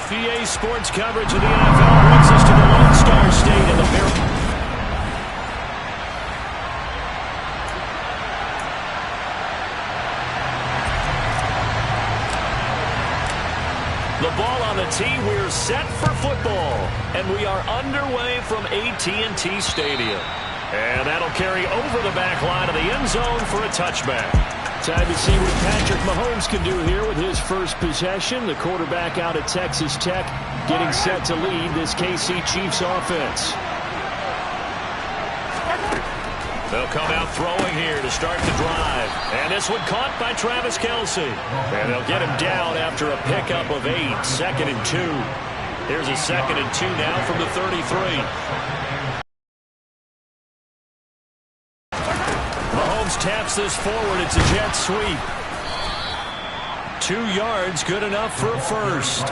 VA sports coverage of the NFL brings us to the Lone Star State in the The ball on the tee. We're set for football, and we are underway from AT&T Stadium. And that'll carry over the back line of the end zone for a touchback. Time to see what Patrick Mahomes can do here with his first possession. The quarterback out of Texas Tech getting set to lead this KC Chiefs offense. They'll come out throwing here to start the drive. And this one caught by Travis Kelce. And they'll get him down after a pickup of 8. 2nd and 2. Here's a 2nd and 2 now from the 33. Mahomes taps this forward. It's a jet sweep. 2 yards, good enough for a first.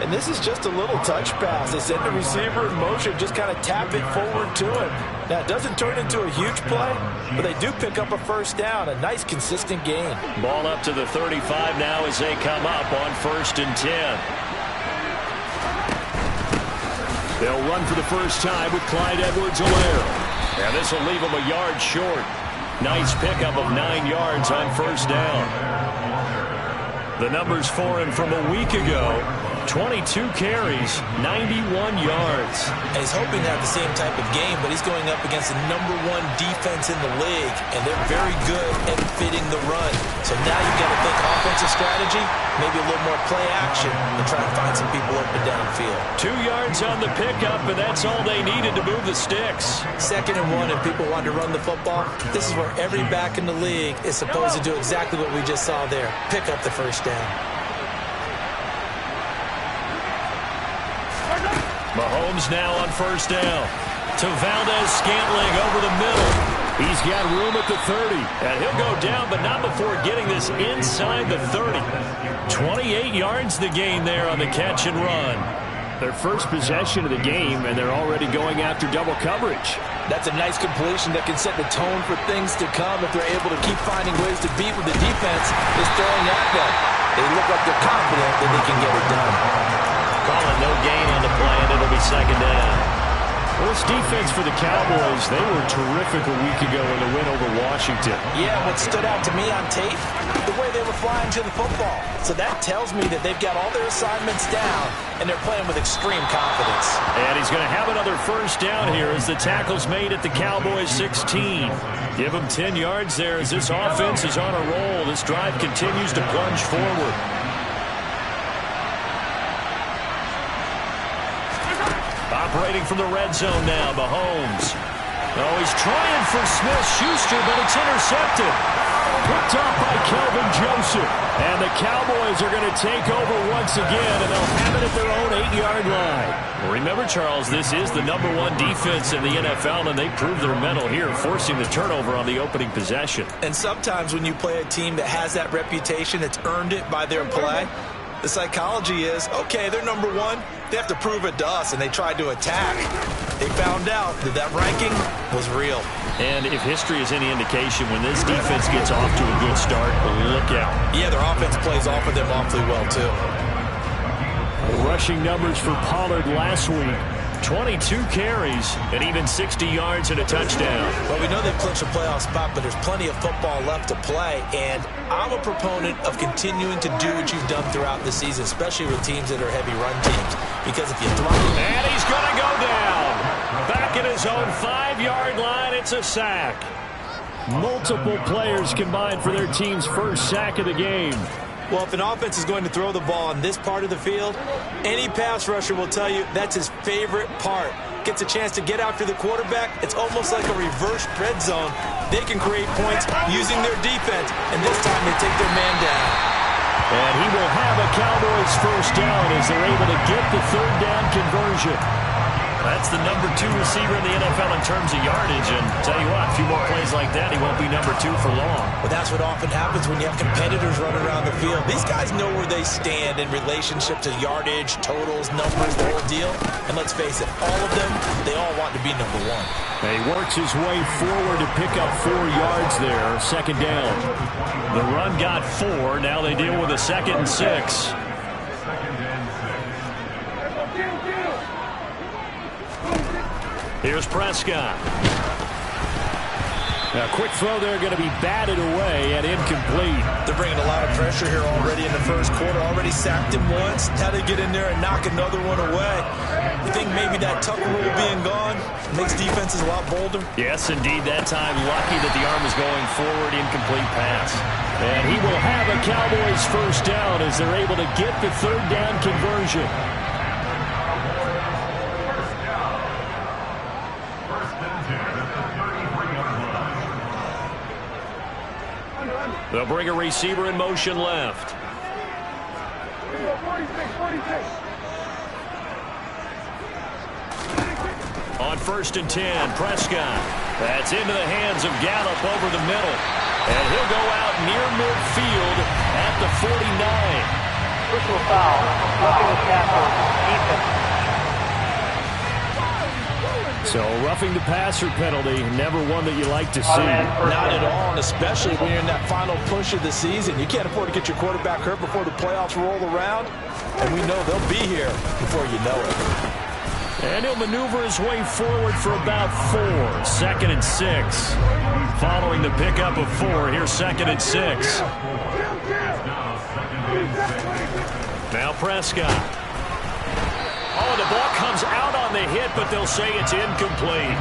And this is just a little touch pass. They send the receiver in motion, just kind of tap it forward to him. Now, it doesn't turn into a huge play, but they do pick up a first down. A nice, consistent gain. Ball up to the 35 now as they come up on 1st and 10. They'll run for the first time with Clyde Edwards-Helaire. And this will leave them a yard short. Nice pickup of 9 yards on first down. The numbers for him from a week ago. 22 carries, 91 yards. And he's hoping to have the same type of game, but he's going up against the #1 defense in the league, and they're very good at fitting the run. So now you've got to think offensive strategy, maybe a little more play action, and try and find some people up and downfield. 2 yards on the pickup, and that's all they needed to move the sticks. 2nd and 1, and people want to run the football. This is where every back in the league is supposed to do exactly what we just saw there. Pick up the first down. Mahomes now on first down. To Valdez-Scantling over the middle. He's got room at the 30. And he'll go down, but not before getting this inside the 30. 28 yards the gain there on the catch and run. Their first possession of the game, and they're already going after double coverage. That's a nice completion that can set the tone for things to come if they're able to keep finding ways to beat what the defense is throwing at them. They look like they're confident that they can get it done. Calling no gain on the play, and it'll be 2nd down. Well, this defense for the Cowboys, they were terrific a week ago in the win over Washington. Yeah, what stood out to me on tape, the way they were flying to the football. So that tells me that they've got all their assignments down, and they're playing with extreme confidence. And he's going to have another first down here as the tackle's made at the Cowboys 16. Give him 10 yards there as this offense is on a roll. This drive continues to plunge forward. Operating from the red zone now, Mahomes. Oh, he's trying for Smith-Schuster, but it's intercepted. Picked off by Kelvin Joseph. And the Cowboys are going to take over once again, and they'll have it at their own 8-yard line. Remember, Charles, this is the #1 defense in the NFL, and they proved their mettle here, forcing the turnover on the opening possession. And sometimes when you play a team that has that reputation, that's earned it by their play, the psychology is, okay, they're #1. They have to prove it to us, and they tried to attack. They found out that that ranking was real. And if history is any indication, when this defense gets off to a good start, look out. Yeah, their offense plays off of them awfully well, too. Rushing numbers for Pollard last week. 22 carries and even 60 yards and a touchdown. Well, we know they've clinched a playoff spot, but there's plenty of football left to play, and I'm a proponent of continuing to do what you've done throughout the season, especially with teams that are heavy run teams, because if you throw... And he's going to go down. Back at his own 5-yard line, it's a sack. Multiple players combined for their team's first sack of the game. Well, if an offense is going to throw the ball on this part of the field, any pass rusher will tell you that's his favorite part. Gets a chance to get after the quarterback. It's almost like a reverse red zone. They can create points using their defense, and this time they take their man down. And he will have a Cowboys first down as they're able to get the 3rd down conversion. That's the #2 receiver in the NFL in terms of yardage. And tell you what, a few more plays like that, he won't be #2 for long. But that's what often happens when you have competitors running around the field. These guys know where they stand in relationship to yardage, totals, numbers, the whole deal. And let's face it, all of them, they all want to be #1. He works his way forward to pick up 4 yards there, 2nd down. The run got 4. Now they deal with a 2nd and 6. Here's Prescott. A quick throw there, going to be batted away and incomplete. They're bringing a lot of pressure here already in the first quarter. Already sacked him once. Had to get in there and knock another one away. You think maybe that tuck rule being gone makes defenses a lot bolder? Yes, indeed. That time, lucky that the arm is going forward. Incomplete pass. And he will have a Cowboys first down as they're able to get the third down conversion. They'll bring a receiver in motion left. On 1st and 10, Prescott. That's into the hands of Gallup over the middle. And he'll go out near midfield at the 49. Personal foul, roughing the passer, defense. So roughing the passer penalty, never one that you like to see. Not at all, and especially when you're in that final push of the season. You can't afford to get your quarterback hurt before the playoffs roll around. And we know they'll be here before you know it. And he'll maneuver his way forward for about 4. 2nd and 6. Following the pickup of 4, here's 2nd and 6. Now Prescott. Oh, the ball comes out on the hit, but they'll say it's incomplete.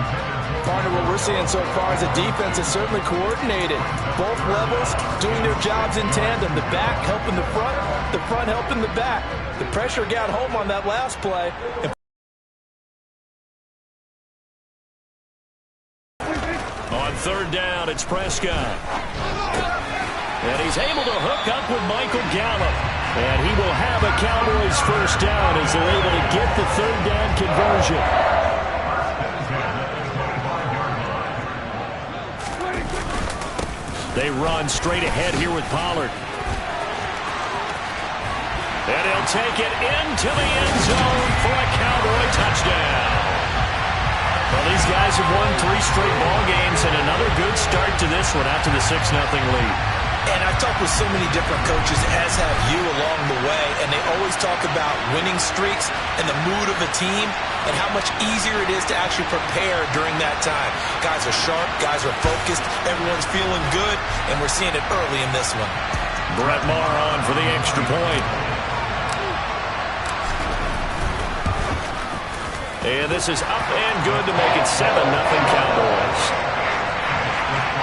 Partner, what we're seeing so far is the defense is certainly coordinated. Both levels doing their jobs in tandem. The back helping the front helping the back. The pressure got home on that last play. On 3rd down, it's Prescott. And he's able to hook up with Michael Gallup. And he will have a Cowboys first down as they're able to get the third down conversion. They run straight ahead here with Pollard. And he'll take it into the end zone for a Cowboy touchdown. Well, these guys have won 3 straight ball games and another good start to this one after the 6-0 lead. And I've talked with so many different coaches, as have you, along the way, and they always talk about winning streaks and the mood of a team and how much easier it is to actually prepare during that time. Guys are sharp, guys are focused, everyone's feeling good, and we're seeing it early in this one. Brett Maher on for the extra point. And this is up and good to make it 7-0 Cowboys.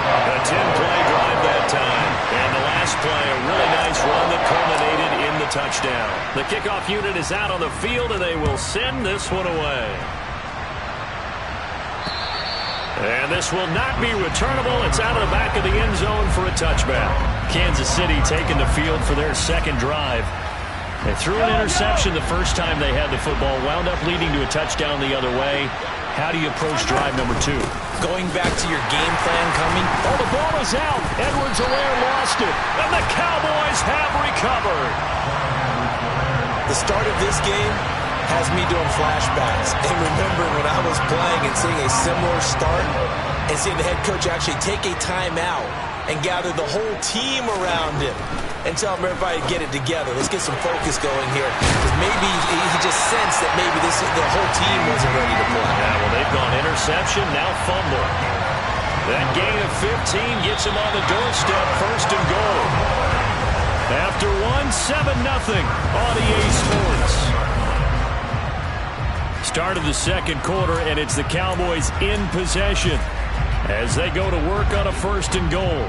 A 10-play drive that time. And the last play, a really nice run that culminated in the touchdown. The kickoff unit is out on the field, and they will send this one away. And this will not be returnable. It's out of the back of the end zone for a touchback. Kansas City taking the field for their second drive. They threw an interception the first time they had the football, wound up leading to a touchdown the other way. How do you approach drive number 2? Going back to your game plan coming. Oh, the ball is out. Edwards-Helaire lost it. And the Cowboys have recovered. The start of this game has me doing flashbacks. And remembering when I was playing and seeing a similar start and seeing the head coach actually take a timeout and gather the whole team around him and tell everybody to get it together. Let's get some focus going here. Because maybe he just sensed that maybe the whole team wasn't ready to play. Yeah, well, they've gone interception, now fumble. That gain of 15 gets him on the doorstep, 1st and goal. After 7-0 on EA Sports. Start of the second quarter, and it's the Cowboys in possession as they go to work on a 1st and goal.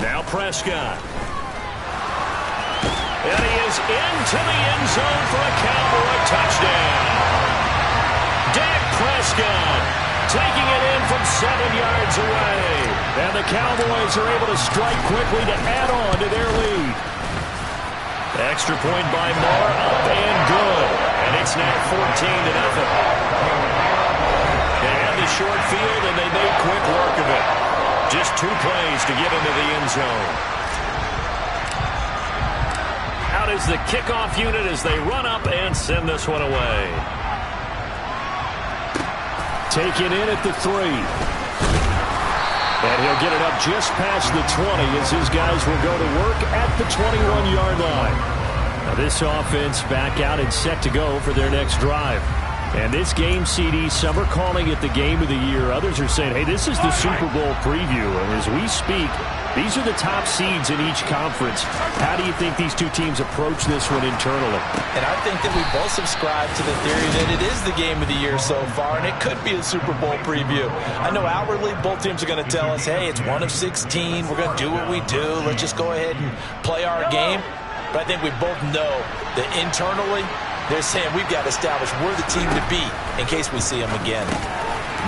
Now Prescott. And he is into the end zone for a Cowboy touchdown. Dak Prescott taking it in from 7 yards away. And the Cowboys are able to strike quickly to add on to their lead. Extra point by Maher, up and good. And it's now 14-0. They had the short field, and they made quick work of it. Just 2 plays to get into the end zone. Out is the kickoff unit as they run up and send this one away. Taken in at the 3. And he'll get it up just past the 20 as his guys will go to work at the 21-yard line. Now this offense back out and set to go for their next drive. And this game, CD, some are calling it the game of the year. Others are saying, hey, this is the Super Bowl preview. And as we speak, these are the top seeds in each conference. How do you think these two teams approach this one internally? And I think that we both subscribe to the theory that it is the game of the year so far, and it could be a Super Bowl preview. I know outwardly both teams are going to tell us, hey, it's 1 of 16. We're going to do what we do. Let's just go ahead and play our game. But I think we both know that internally, they're saying we've got to establish we're the team to beat in case we see them again.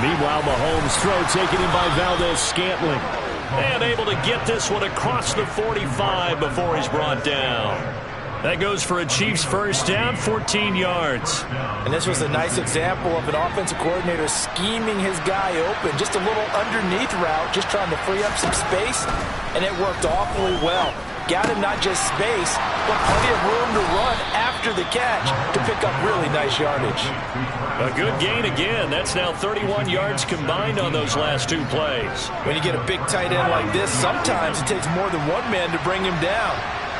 Meanwhile, Mahomes' throw taken in by Valdez-Scantling. And able to get this one across the 45 before he's brought down. That goes for a Chiefs first down, 14 yards. And this was a nice example of an offensive coordinator scheming his guy open. Just a little underneath route, just trying to free up some space. And it worked awfully well. Got him not just space, but plenty of room to run after the catch to pick up really nice yardage. A good gain again. That's now 31 yards combined on those last 2 plays. When you get a big tight end like this, sometimes it takes more than one man to bring him down.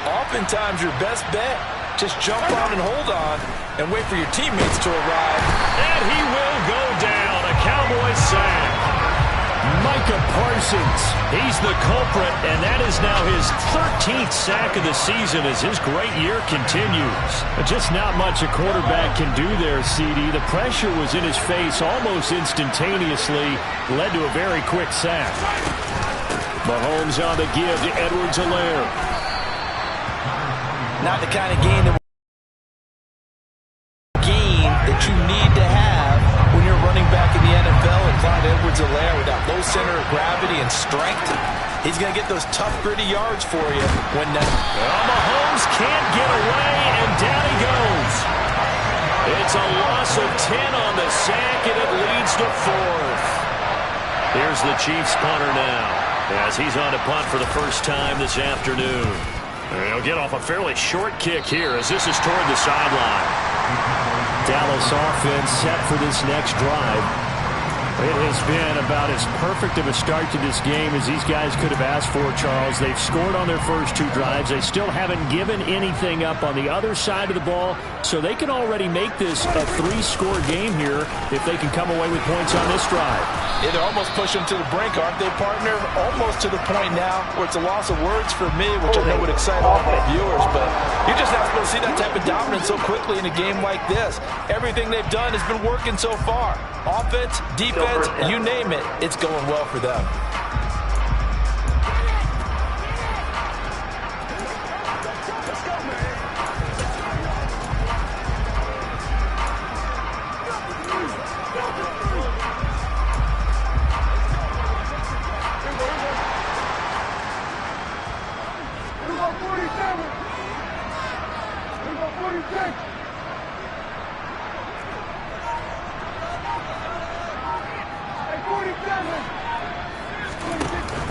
Oftentimes, your best bet, just jump on and hold on and wait for your teammates to arrive. And he will go down. A Cowboys sack. Micah Parsons, he's the culprit, and that is now his 13th sack of the season as his great year continues. But just not much a quarterback can do there, CD. The pressure was in his face almost instantaneously, led to a very quick sack. Mahomes on the give to Edwards-Helaire. Not the kind of gain that you need to have when you're running back in the NFL, and Clyde Edwards-Helaire with that low center of gravity and strength, he's going to get those tough, gritty yards for you when Mahomes can't get away, and down he goes. It's a loss of 10 on the sack, and it leads to 4th. Here's the Chiefs punter now, as he's on to punt for the first time this afternoon. And he'll get off a fairly short kick here as this is toward the sideline. Dallas offense set for this next drive. It has been about as perfect of a start to this game as these guys could have asked for, Charles. They've scored on their first 2 drives. They still haven't given anything up on the other side of the ball, so they can already make this a 3-score game here if they can come away with points on this drive. Yeah, they're almost pushing to the brink, aren't they, partner? Almost to the point now where it's a loss of words for me, which I know would excite all of our viewers, but you're just not supposed to see that type of dominance so quickly in a game like this. Everything they've done has been working so far. Offense, defense, you name it, it's going well for them.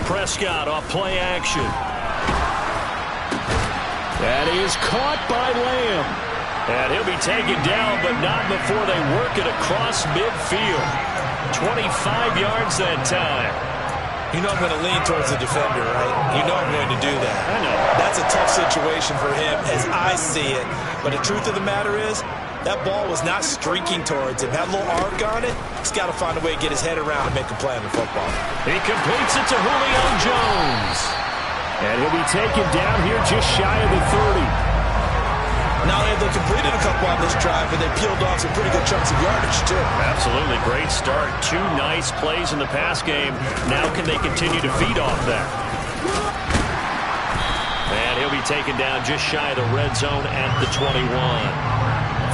Prescott off play action. That is caught by Lamb. And he'll be taken down, but not before they work it across midfield. 25 yards that time. You know I'm going to lean towards the defender, right? You know I'm going to do that. I know. That's a tough situation for him as I see it. But the truth of the matter is, that ball was not streaking towards him. Had a little arc on it. He's got to find a way to get his head around and make a play on the football. He completes it to Julio Jones. And he'll be taken down here just shy of the 30. Not only have they completed a couple on this drive, but they peeled off some pretty good chunks of yardage, too. Absolutely. Great start. 2 nice plays in the pass game. Now can they continue to feed off that? And he'll be taken down just shy of the red zone at the 21.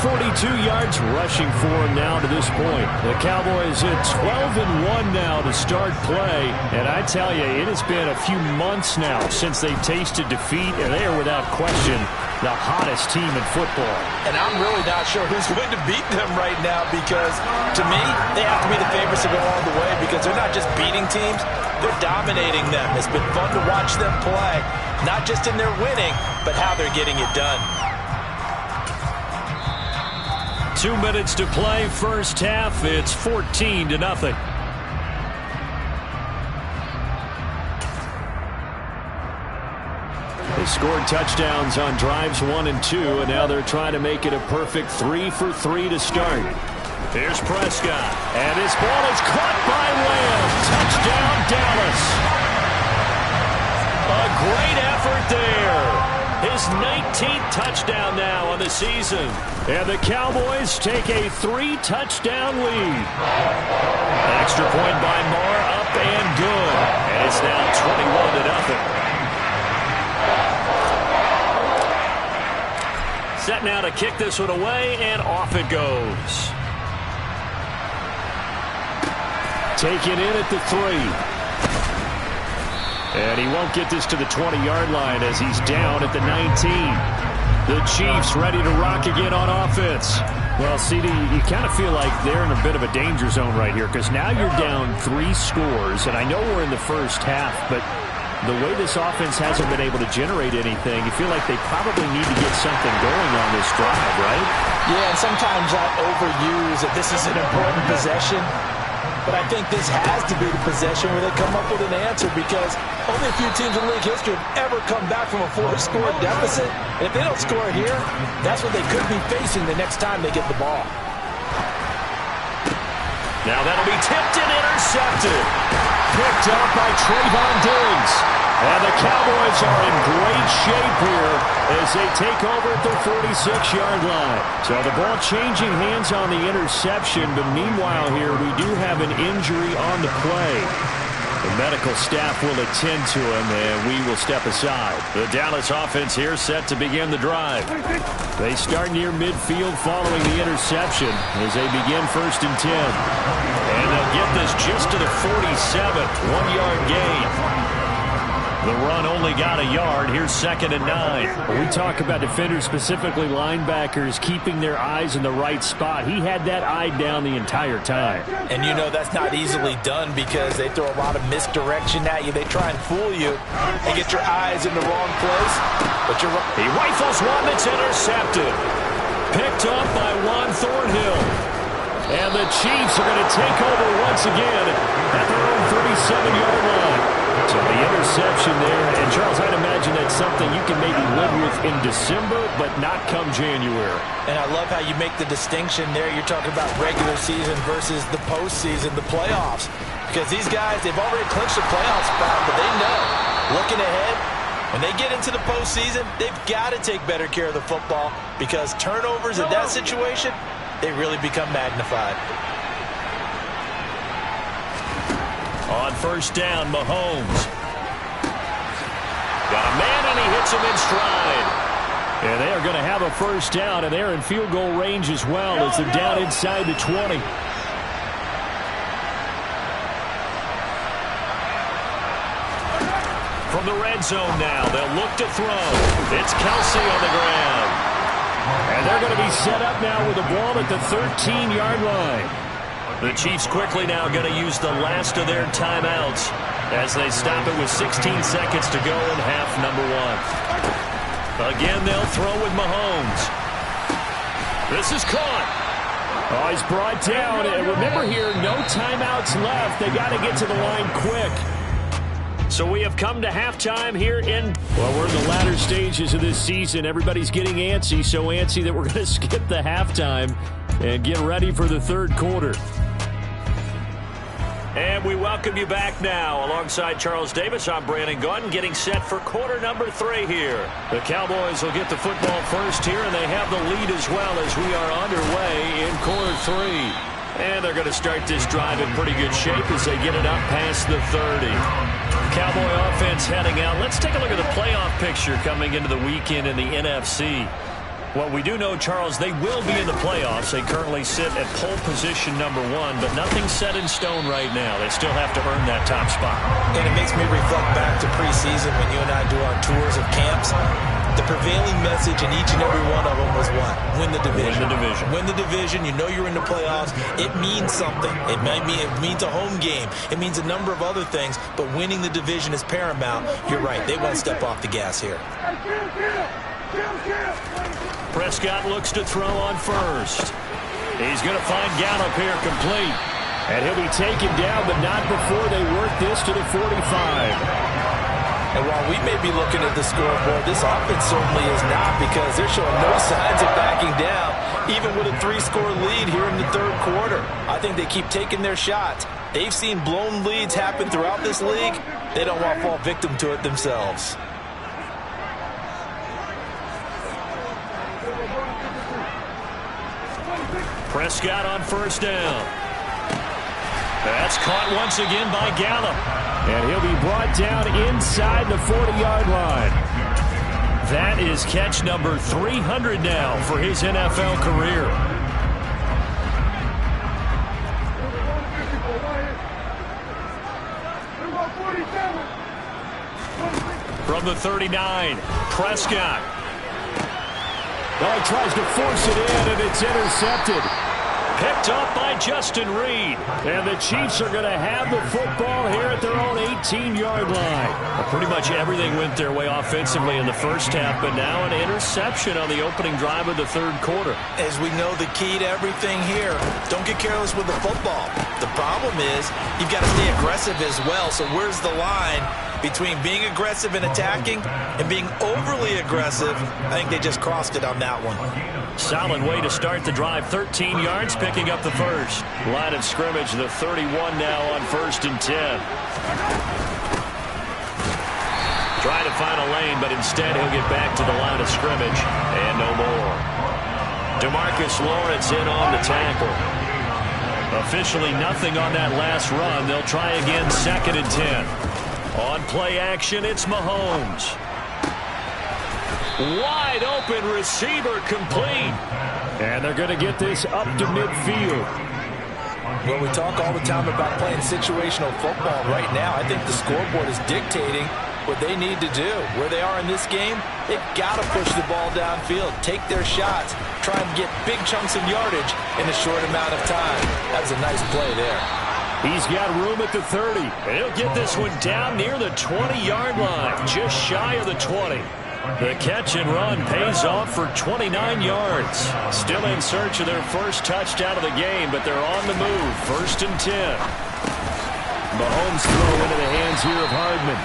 42 yards rushing for him now to this point. The Cowboys at 12-1 now to start play. And I tell you, it has been a few months now since they've tasted defeat, and they are without question the hottest team in football. And I'm really not sure who's going to beat them right now because, to me, they have to be the favorites to go all the way because they're not just beating teams, they're dominating them. It's been fun to watch them play, not just in their winning, but how they're getting it done. 2 minutes to play, first half. It's 14-0. They scored touchdowns on drives 1 and 2, and now they're trying to make it a perfect 3 for 3 to start. Here's Prescott, and his ball is caught by Lamb. Touchdown, Dallas. A great effort there. His 19th touchdown now on the season. And the Cowboys take a 3-touchdown lead. Extra point by Moore, up and good. And it's now 21-0. Set now to kick this one away, and off it goes. Taken in at the 3. And he won't get this to the 20-yard line as he's down at the 19. The Chiefs ready to rock again on offense. Well, CD, you kind of feel like they're in a bit of a danger zone right here because now you're down 3 scores, and I know we're in the first half, but the way this offense hasn't been able to generate anything, you feel like they probably need to get something going on this drive, right? Yeah, and sometimes I overuse that this is an important possession. But I think this has to be the possession where they come up with an answer because only a few teams in league history have ever come back from a 4-score deficit. And if they don't score here, that's what they could be facing the next time they get the ball. Now that'll be tipped and intercepted. Picked up by Trayvon Diggs. And the Cowboys are in great shape here as they take over at the 46-yard line. So the ball changing hands on the interception, but meanwhile here we do have an injury on the play. The medical staff will attend to him, and we will step aside. The Dallas offense here set to begin the drive. They start near midfield following the interception as they begin 1st and 10. And they'll get this just to the 47th, 1-yard gain. The run only got a yard. Here's 2nd and 9. When we talk about defenders, specifically linebackers, keeping their eyes in the right spot. He had that eye down the entire time. And you know that's not easily done because they throw a lot of misdirection at you. They try and fool you and get your eyes in the wrong place. But he rifles one that's intercepted. Picked up by Juan Thornhill. And the Chiefs are going to take over once again at their own 37-yard line. So the interception there, and Charles, I'd imagine that's something you can maybe live with in December, but not come January. And I love how you make the distinction there. You're talking about regular season versus the postseason, the playoffs. Because these guys, they've already clinched the playoff spot, but they know, looking ahead, when they get into the postseason, they've got to take better care of the football because turnovers in that situation, they really become magnified. On 1st down, Mahomes. Got a man, and he hits him in stride. And they are going to have a 1st down, and they're in field goal range as well as they're down inside the 20. From the red zone now, they'll look to throw. It's Kelsey on the ground. And they're going to be set up now with the ball at the 13-yard line. The Chiefs quickly now going to use the last of their timeouts as they stop it with 16 seconds to go in half number 1. Again, they'll throw with Mahomes. This is caught. Oh, he's brought down. And remember here, no timeouts left. They got to get to the line quick. So we have come to halftime here in, well, we're in the latter stages of this season. Everybody's getting antsy, so antsy that we're going to skip the halftime and get ready for the 3rd quarter. And we welcome you back now. Alongside Charles Davis, I'm Brandon Gunn, getting set for quarter number 3 here. The Cowboys will get the football first here, and they have the lead as well as we are underway in quarter 3. And they're going to start this drive in pretty good shape as they get it up past the 30. Cowboy offense heading out. Let's take a look at the playoff picture coming into the weekend in the NFC. Well, we do know, Charles, they will be in the playoffs. They currently sit at pole position number 1, but nothing's set in stone right now. They still have to earn that top spot. And it makes me reflect back to preseason when you and I do our tours of camps. The prevailing message in each and every one of them was what? Win the division. Win the division. Win the division. You know you're in the playoffs. It means something. It means a home game. It means a number of other things, but winning the division is paramount. You're right. They won't step off the gas here. Prescott looks to throw on 1st. He's going to find Gallup here complete. And he'll be taken down, but not before they work this to the 45. And while we may be looking at the scoreboard, this offense certainly is not, because they're showing no signs of backing down, even with a 3-score lead here in the third quarter. I think they keep taking their shots. They've seen blown leads happen throughout this league. They don't want to fall victim to it themselves. Prescott on first down. That's caught once again by Gallup. And he'll be brought down inside the 40-yard line. That is catch number 300 now for his NFL career. From the 39, Prescott. Well, he tries to force it in, and it's intercepted. Picked up by Justin Reed. And the Chiefs are going to have the football here at their own 18-yard line. Well, pretty much everything went their way offensively in the first half, but now an interception on the opening drive of the third quarter. As we know, the key to everything here, don't get careless with the football. The problem is you've got to stay aggressive as well. So where's the line between being aggressive and attacking and being overly aggressive? I think they just crossed it on that one. Solid way to start the drive. 13 yards, picking up the first. Line of scrimmage, the 31 now on 1st and 10. Trying to find a lane, but instead he'll get back to the line of scrimmage. And no more. DeMarcus Lawrence in on the tackle. Officially nothing on that last run. They'll try again, 2nd and 10. On play action, it's Mahomes. Wide open receiver, complete. And they're going to get this up to midfield. Well, we talk all the time about playing situational football. Right now, I think the scoreboard is dictating what they need to do. Where they are in this game, they've got to push the ball downfield, take their shots, try and get big chunks of yardage in a short amount of time. That was a nice play there. He's got room at the 30. And he'll get this one down near the 20-yard line, just shy of the 20. The catch and run pays off for 29 yards. Still in search of their first touchdown of the game, but they're on the move. 1st and 10. Mahomes throw into the hands here of Hardman.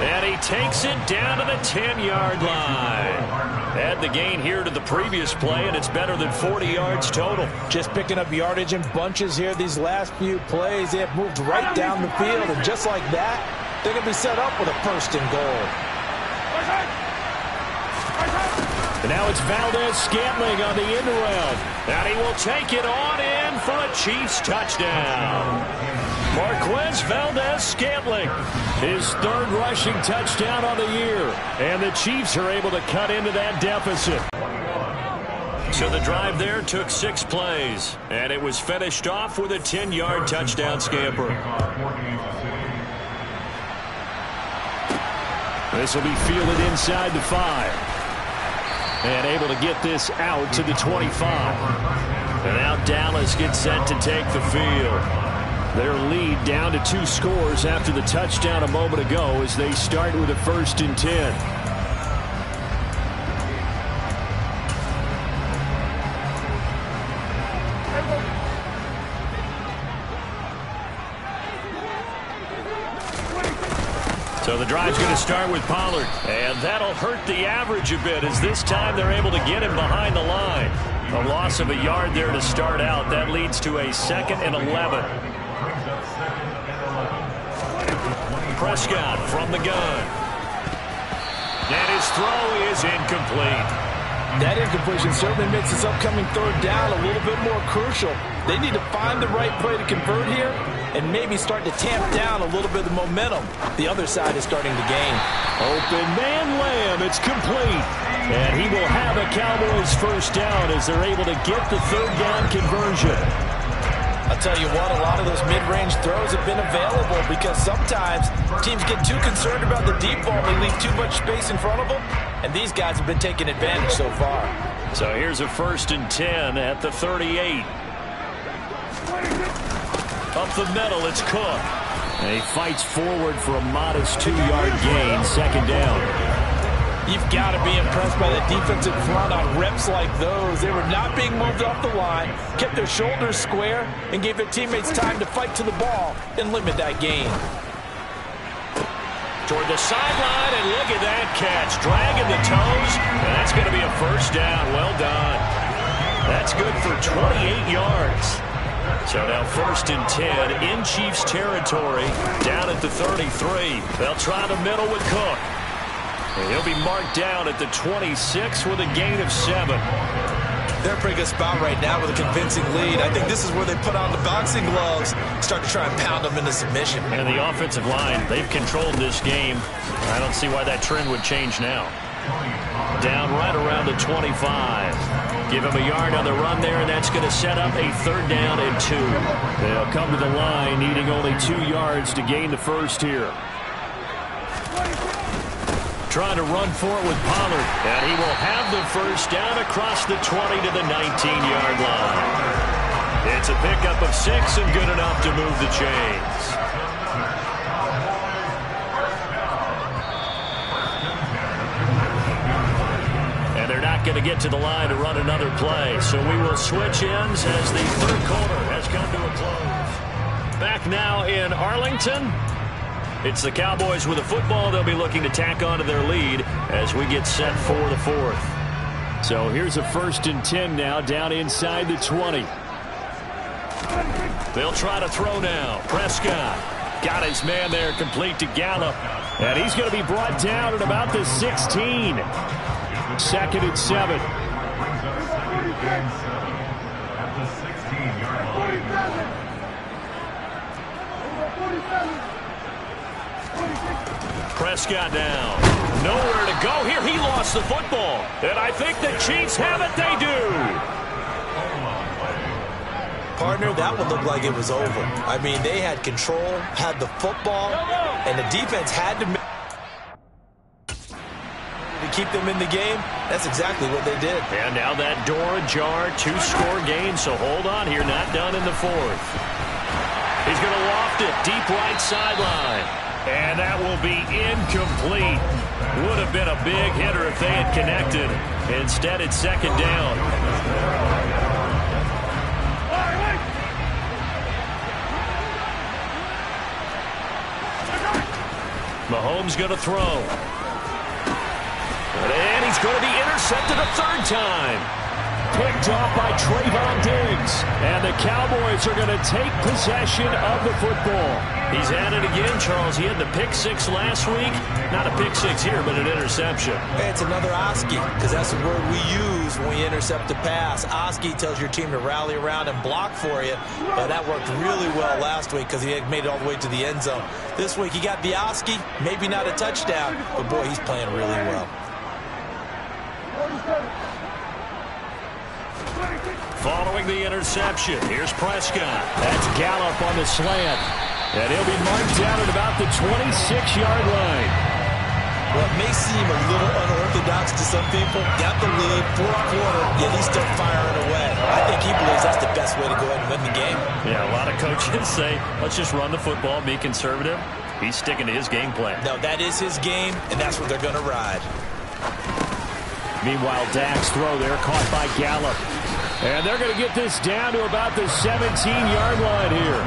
And he takes it down to the 10-yard line. Add the gain here to the previous play, and it's better than 40 yards total. Just picking up yardage in bunches here these last few plays. They have moved right down the field, and just like that, they're going to be set up with a 1st and goal. And now it's Valdez-Scantling on the end around. And he will take it on in for a Chiefs touchdown. Marquez Valdez-Scantling, his 3rd rushing touchdown on the year. And the Chiefs are able to cut into that deficit. So the drive there took 6 plays. And it was finished off with a 10-yard touchdown scamper. This will be fielded inside the 5. And able to get this out to the 25. And now Dallas gets set to take the field. Their lead down to 2 scores after the touchdown a moment ago as they start with a 1st and 10. So the drive's going to start with Pollard. And that'll hurt the average a bit as this time they're able to get him behind the line. A loss of a yard there to start out. That leads to a 2nd and 11. Prescott from the gun. And his throw is incomplete. That incompletion certainly makes this upcoming 3rd down a little bit more crucial. They need to find the right play to convert here and maybe start to tamp down a little bit of the momentum the other side is starting to gain. Open man Lamb, it's complete. And he will have a Cowboys 1st down as they're able to get the 3rd down conversion. I'll tell you what, a lot of those mid-range throws have been available because sometimes teams get too concerned about the deep ball. They leave too much space in front of them, and these guys have been taking advantage so far. So here's a 1st and 10 at the 38. Up the middle, it's Cook. And he fights forward for a modest 2-yard gain, 2nd down. You've got to be impressed by that defensive front on reps like those. They were not being moved off the line, kept their shoulders square, and gave their teammates time to fight to the ball and limit that gain. toward the sideline, and look at that catch. Dragging the toes, and that's going to be a first down. Well done. That's good for 28 yards. So now 1st and 10 in Chiefs territory, down at the 33. They'll try the middle with Cook. And he'll be marked down at the 26 with a gain of 7. They're in a pretty good spot right now with a convincing lead. I think this is where they put on the boxing gloves, start to try and pound them into submission. And the offensive line, they've controlled this game. I don't see why that trend would change now. Down right around the 25. Give him a yard on the run there, and that's going to set up a 3rd down and 2. They'll come to the line needing only 2 yards to gain the first here. Trying to run for it with Pollard, and he will have the first down across the 20 to the 19-yard line. It's a pickup of 6 and good enough to move the chains. And they're not going to get to the line to run another play, so we will switch ends as the 3rd quarter has come to a close. Back now in Arlington. It's the Cowboys with the football. They'll be looking to tack on to their lead as we get set for the 4th. So here's a 1st and 10 now, down inside the 20. They'll try to throw now. Prescott got his man there, complete to Gallup. And he's going to be brought down at about the 16. 2nd and 7. Prescott now. Nowhere to go here. He lost the football. And I think the Chiefs have it. They do. Partner, that one looked like it was over. I mean, they had control, had the football, and the defense had to keep them in the game. That's exactly what they did. And now that door ajar, 2-score game. So hold on here. Not done in the 4th. He's going to loft it deep right sideline. And that will be incomplete. Would have been a big hitter if they had connected. Instead, it's 2nd down. Mahomes going to throw. And he's going to be intercepted a 3rd time. Picked off by Trayvon Diggs. And the Cowboys are going to take possession of the football. He's at it again, Charles. He had the pick 6 last week. Not a pick 6 here, but an interception. It's another Oski, because that's the word we use when we intercept a pass. Oski tells your team to rally around and block for you. That worked really well last week because he had made it all the way to the end zone. This week he got the Oski, maybe not a touchdown, but boy, he's playing really well. Following the interception, here's Prescott. That's Gallup on the slant. And he'll be marked down at about the 26-yard line. Well, it may seem a little unorthodox to some people. Got the lead, 4th quarter, yet he's still firing away. I think he believes that's the best way to go ahead and win the game. Yeah, a lot of coaches say, let's just run the football, be conservative. He's sticking to his game plan. No, that is his game, and that's what they're going to ride. Meanwhile, Dak's throw there, caught by Gallup. And they're going to get this down to about the 17-yard line here.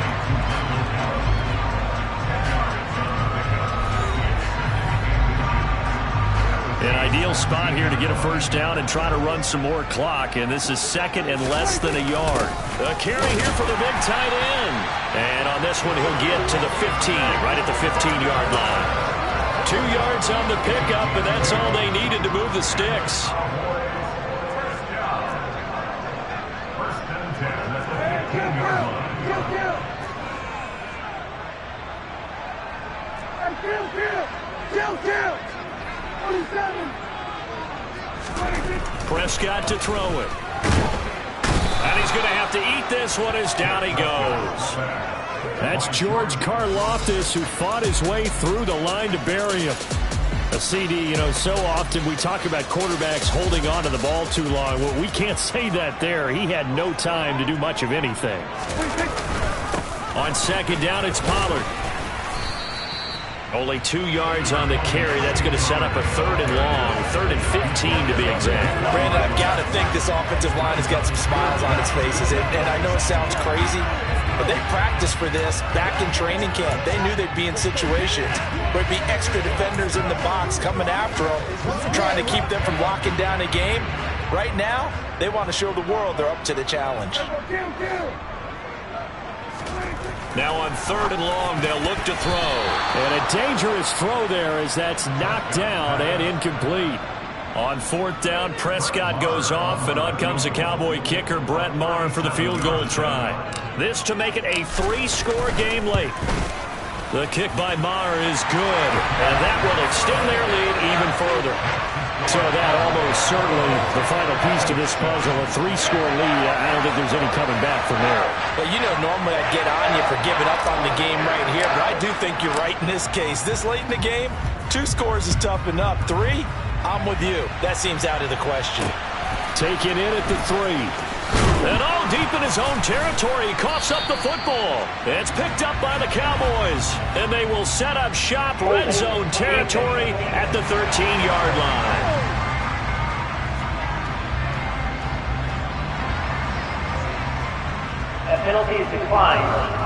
An ideal spot here to get a first down and try to run some more clock. And this is 2nd and less than a yard. A carry here for the big tight end. And on this one, he'll get to the 15, right at the 15-yard line. 2 yards on the pickup, and that's all they needed to move the sticks. Prescott to throw it. And he's going to have to eat this one as down he goes. That's George Karlaftis, who fought his way through the line to bury him. A CD, you know, so often we talk about quarterbacks holding on to the ball too long. Well, we can't say that there. He had no time to do much of anything. On 2nd down, it's Pollard. Only 2 yards on the carry. That's going to set up a 3rd and long, 3rd and 15 to be exact. Brandon, I've got to think this offensive line has got some smiles on its faces. And I know it sounds crazy, But they practiced for this back in training camp. They knew they'd be in situations where there'd be extra defenders in the box coming after them, trying to keep them from locking down a game. Right now, they want to show the world they're up to the challenge. Now on 3rd and long, they'll look to throw. And a dangerous throw there as that's knocked down and incomplete. On 4th down, Prescott goes off, and on comes the Cowboy kicker, Brett Maher, for the field goal try. This to make it a 3-score game late. The kick by Maher is good, and that will extend their lead even further. So that almost certainly the final piece to this puzzle, a 3-score lead. I don't think there's any coming back from there. Well, you know, normally I'd get on you for giving up on the game right here, but I do think you're right in this case. This late in the game, 2 scores is tough enough. 3, I'm with you. That seems out of the question. Taken in at the 3. And all deep in his own territory, he coughs up the football. It's picked up by the Cowboys, and they will set up shop red zone territory at the 13-yard line. A penalty is declined.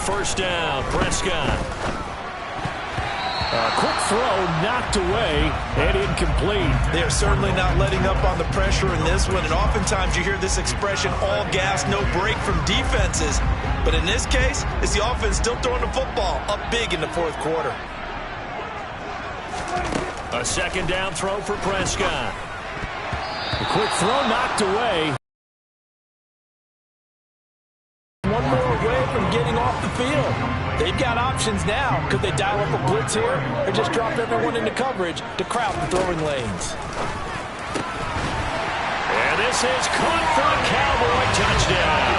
First down, Prescott. A quick throw knocked away and incomplete. They are certainly not letting up on the pressure in this one, and oftentimes you hear this expression, all gas, no break from defenses. But in this case, it's the offense still throwing the football up big in the 4th quarter. A 2nd down throw for Prescott. A quick throw knocked away. One more away from getting off the field. They've got options now. Could they dial up a blitz here or just drop everyone into coverage to crowd the throwing lanes? And this is caught for a Cowboy touchdown.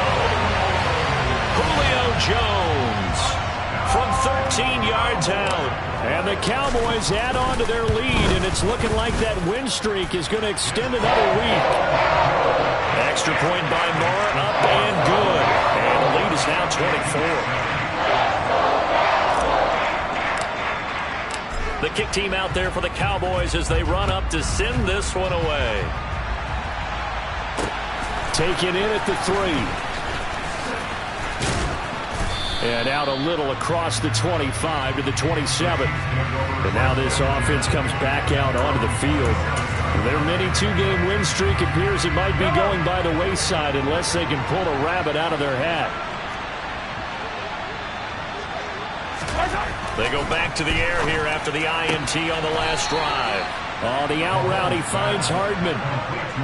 Julio Jones from 13 yards out. And the Cowboys add on to their lead, and it's looking like that win streak is going to extend another week. Extra point by Maher, up and good. And the lead is now 24. The kick team out there for the Cowboys as they run up to send this one away. Taken in at the 3. And out a little across the 25 to the 27. And now this offense comes back out onto the field. Their mini 2-game win streak appears it might be going by the wayside unless they can pull a rabbit out of their hat. They go back to the air here after the INT on the last drive. Oh, the out route, he finds Hardman.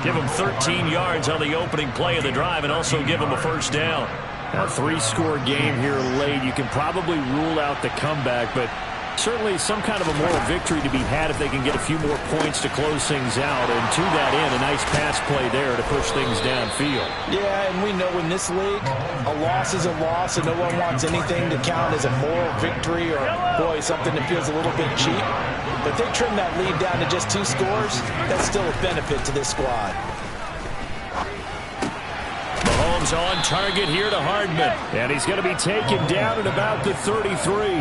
Give him 13 yards on the opening play of the drive and also give him a first down. A 3-score game here late. You can probably rule out the comeback, but certainly some kind of a moral victory to be had if they can get a few more points to close things out. And to that end, a nice pass play there to push things downfield. Yeah, and we know in this league, a loss is a loss, and no one wants anything to count as a moral victory or, boy, something that feels a little bit cheap. But if they trim that lead down to just 2 scores, that's still a benefit to this squad. Mahomes on target here to Hardman. And he's going to be taken down at about the 33.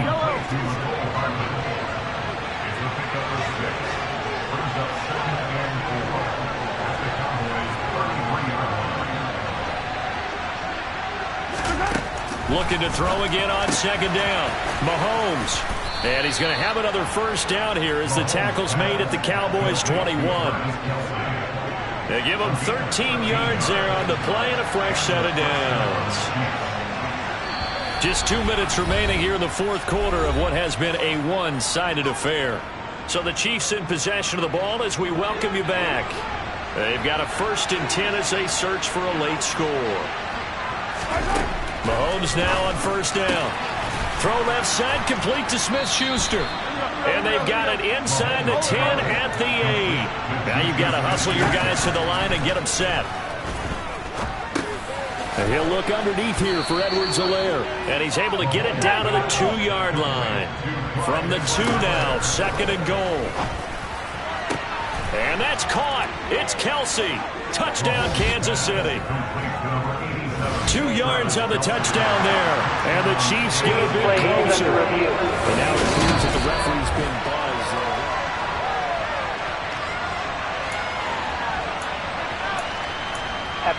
Looking to throw again on 2nd down. Mahomes. And he's going to have another first down here as the tackle's made at the Cowboys' 21. They give him 13 yards there on the play and a fresh set of downs. Just 2 minutes remaining here in the 4th quarter of what has been a one-sided affair. So the Chiefs in possession of the ball as we welcome you back. They've got a 1st and 10 as they search for a late score. Mahomes now on 1st down. Throw left side, complete to Smith-Schuster. And they've got it inside the 10 at the 8. Now you've got to hustle your guys to the line and get them set. And he'll look underneath here for Edwards-Helaire. And he's able to get it down to the 2-yard line. From the 2 now, 2nd and goal. And that's caught. It's Kelsey. Touchdown, Kansas City. 2 yards on the touchdown there. And the Chiefs get a bit closer. And now it appears that the referee's been buzzed.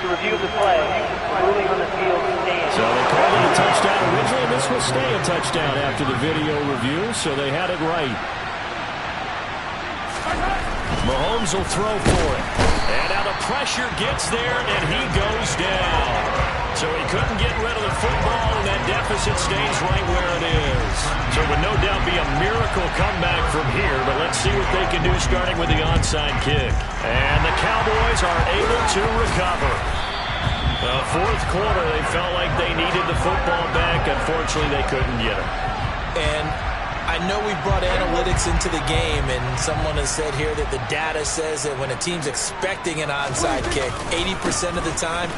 To review the play, ruling on the field stands. So they called it a touchdown originally, and this will stay a touchdown after the video review, so they had it right. Mahomes will throw for it. And now the pressure gets there, and he goes down. So he couldn't get rid of the football, and that deficit stays right where it is. So it would no doubt be a miracle comeback from here, but let's see what they can do starting with the onside kick. And the Cowboys are able to recover. The fourth quarter, they felt like they needed the football back. Unfortunately, they couldn't get it. And I know we brought analytics into the game, and someone has said here that the data says that when a team's expecting an onside kick, 80% of the time,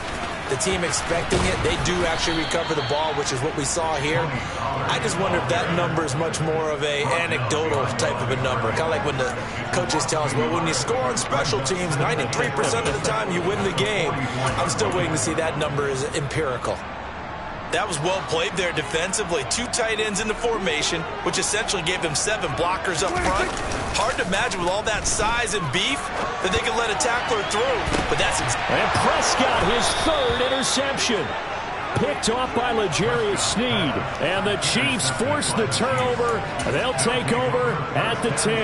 the team expecting it, they do actually recover the ball, which is what we saw here. I just wonder if that number is much more of a anecdotal type of a number. Kind of like when the coaches tell us, well, when you score on special teams, 93% of the time you win the game. I'm still waiting to see that number is empirical. That was well played there defensively. 2 tight ends in the formation, which essentially gave them 7 blockers up front. Hard to imagine with all that size and beef that they could let a tackler through. But that's and Prescott, his 3rd interception. Picked off by L'Jarius Sneed. And the Chiefs force the turnover. They'll take over at the 10.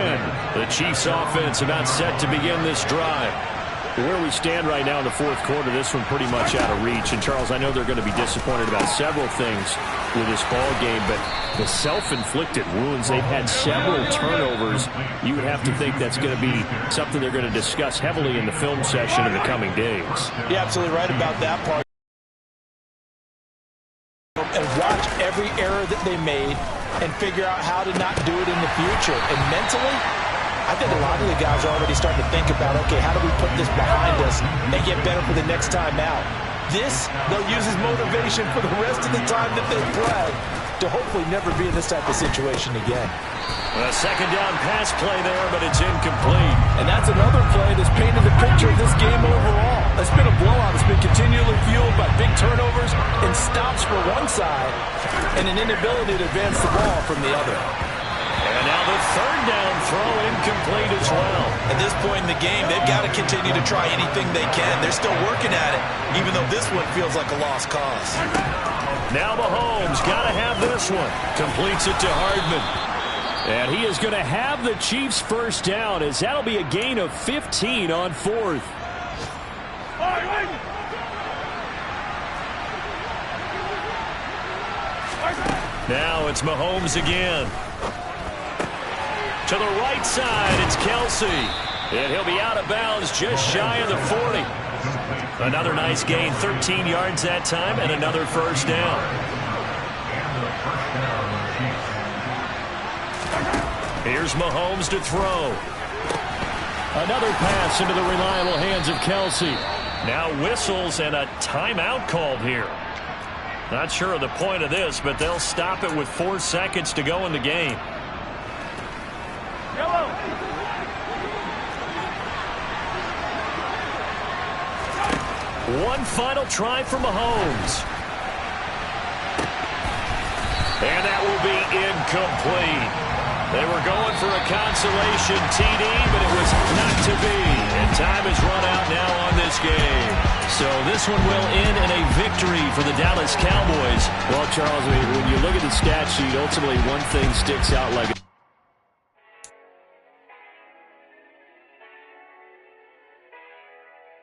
The Chiefs offense about set to begin this drive. Where we stand right now in the fourth quarter, this one pretty much out of reach. And, Charles, I know they're going to be disappointed about several things with this ball game, but the self-inflicted wounds, they've had several turnovers. You would have to think that's going to be something they're going to discuss heavily in the film session in the coming days. You're absolutely right about that part. And watch every error that they made and figure out how to not do it in the future. And mentally, I think a lot of the guys are already starting to think about, okay, how do we put this behind us and get better for the next time out? This, they'll use as motivation for the rest of the time that they play to hopefully never be in this type of situation again. A second down pass play there, but it's incomplete. And that's another play that's painted the picture of this game overall. It's been a blowout. It's been continually fueled by big turnovers and stops for one side and an inability to advance the ball from the other. And now the 3rd down throw incomplete as well. At this point in the game, they've got to continue to try anything they can. They're still working at it, even though this one feels like a lost cause. Now Mahomes got to have this one. Completes it to Hardman. And he is going to have the Chiefs' first down, as that'll be a gain of 15 on 4th. Now it's Mahomes again. To the right side, it's Kelsey. And he'll be out of bounds just shy of the 40. Another nice gain, 13 yards that time, and another first down. Here's Mahomes to throw. Another pass into the reliable hands of Kelsey. Now whistles and a timeout called here. Not sure of the point of this, but they'll stop it with 4 seconds to go in the game. One final try for Mahomes. And that will be incomplete. They were going for a consolation TD, but it was not to be. And time has run out now on this game. So this one will end in a victory for the Dallas Cowboys. Well, Charles, when you look at the stat sheet, ultimately one thing sticks out like